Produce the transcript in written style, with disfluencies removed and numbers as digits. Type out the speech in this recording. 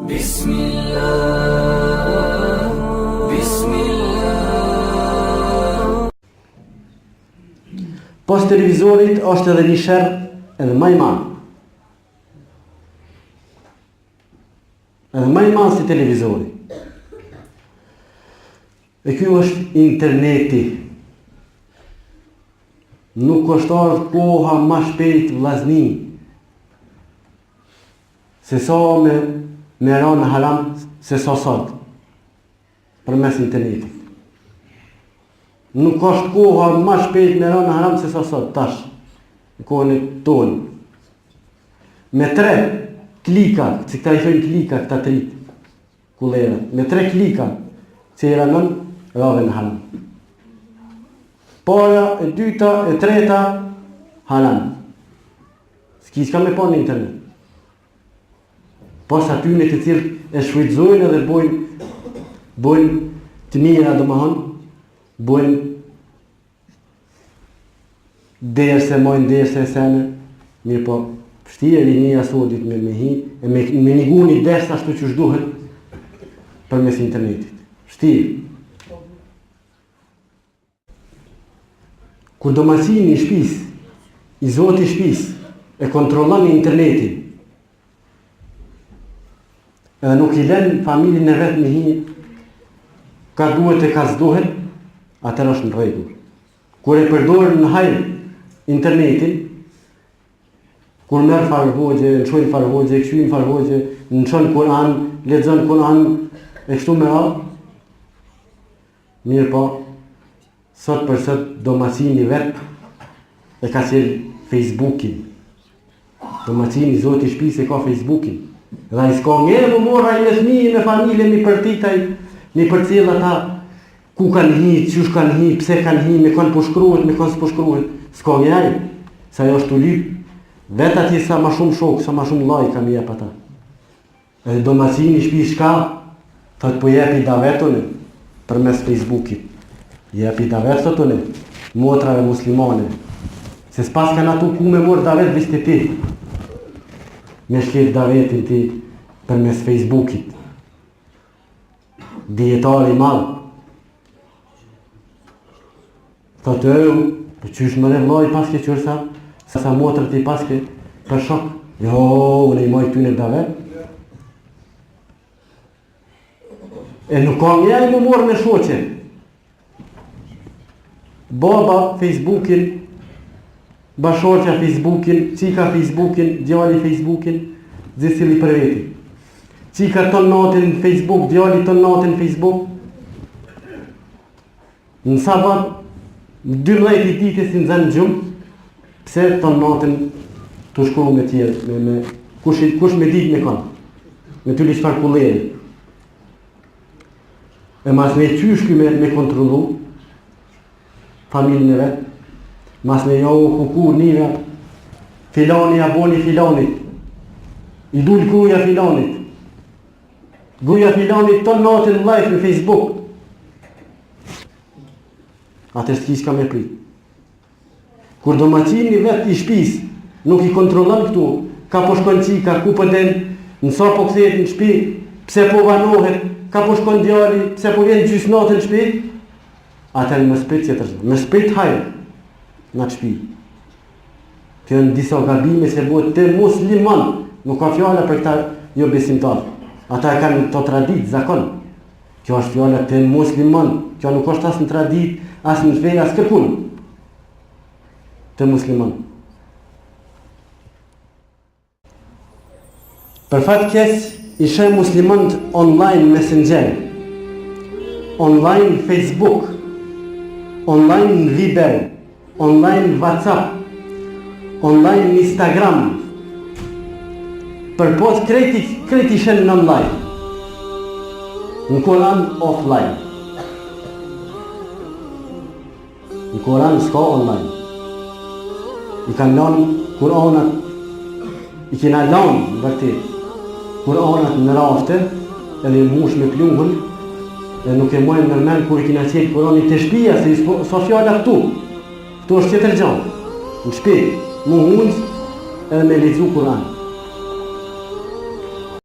بسم الله بسم الله. Pas televizorit është edhe një sherr edhe më i madh. Edhe më i madh si televizori. E ky është interneti. Nuk është ardhur koha më shpejt vllazni. Se sa me ranë haram se sa sot. Përmes internetit. Nuk është koha më shpejt me ranë haram se sa sot, tash. Në kohën e tonë. Me 3 klika, që këta i thënë klika, këta 3 kullerët. Me 3 klika, që i ranën, rave në haram. Para, e dyta, e treta, haram. S'ki s'ka me pa në internet. Pas atyne të cilë e shfrytëzojnë edhe bojnë të mira domethënë, bojnë derse, mojnë derse e sene, mirë po, pështia rinia sotit me hi, e me nigu një derse ashtu që shduhet për mes internetit. Pështia. Kur domacini i shtëpis, i zoti i shtëpis, e kontrollon internetin, edhe nuk i lën familjen e vet me hi, ka duhet e ka s'duhet, atër është në rregull. Kur e përdor në hajër internetin, kur merr farvogje, në çojnë farvogje, këshyjnë farvogje, në çon Kur'an, lexon Kur'an, e kështu me radhë, mirë po, sot për sot domacini vet e ka qenë Facebookin. Domacini zoti i shtëpisë e ka Facebookin. Dhe ai s'ka njerë më mora i me fëmijë, me familje, mi përtitaj, mi përcjell ata ku kanë hi, qysh kanë hi, pse kanë hi, me kanë pushkruhet, me kanë s'pushkruhet. S'ka njerë, sa jo është u lyp, vet atje sa ma shumë shok, sa ma shumë like kam jep ata. Edhe domacini i shtëpisë shka, thot po jepi davetone përmes Facebookit. Jepi davet thotone, motrave muslimane. Se s'pas kanë atu ku me morë davet viste ti. Me shlet davetin ti përmes Facebookit. Dietari madh. Thotë, për qysh më revloj paske qërsa, sa motrë ti paske për shok. Jo, unë i moj tyne davet. E nuk ka njëri më morë me shoqe. Baba Facebookin, bashortja Facebookin, qika Facebookin, djali Facebookin, zisili për veti. Qika ton natin Facebook, djali ton natin Facebook. Në sabat, 12 ditës në zënë gjumë, pse ton natin të shkru me tjerë, kush me dit me kanë, me të li shfar kulleri. E mas me qyshky me kontrolu, familjen e vetë, mas me jo kuku nive, filani ja boni filanit, i dul gruja filanit, gruja filanit ton natin live në Facebook, atër s'ki s'ka me prit. Kur domacini vetë i shtëpis, nuk i kontrollon këtu, ka po shkon qika, ku po den, nësa po kthehet në shtëpi, pse po vanohet, ka po shkon djali, pse po vjen gjys natën në shtëpi, atër më sprit qëtër, më sprit hajrë në të shtëpi. Kjo në disa gabime se bëhet të musliman, nuk ka fjalla për këta jo besimtar. Ata e kanë të tradit, zakon. Kjo është fjalla të musliman, kjo nuk është as në tradit, as në fej, as kërkun. Të musliman. Për fatë kes, ishe muslimant online messenger, online Facebook, online Viber, online WhatsApp, online Instagram, për pos kreti shenë në online, në Koran offline. Në Koran s'ka online. I kanë lanë Koranat, i kena lanë në vërtet, Koranat në rafte, edhe i mush me pluhën, dhe nuk e mojnë nërmen kur i kena qenë Koranit të shpia, se i so fjalla këtu. Këtu është qëtër gjanë, në shpi, mu hundës edhe me lezu Koran.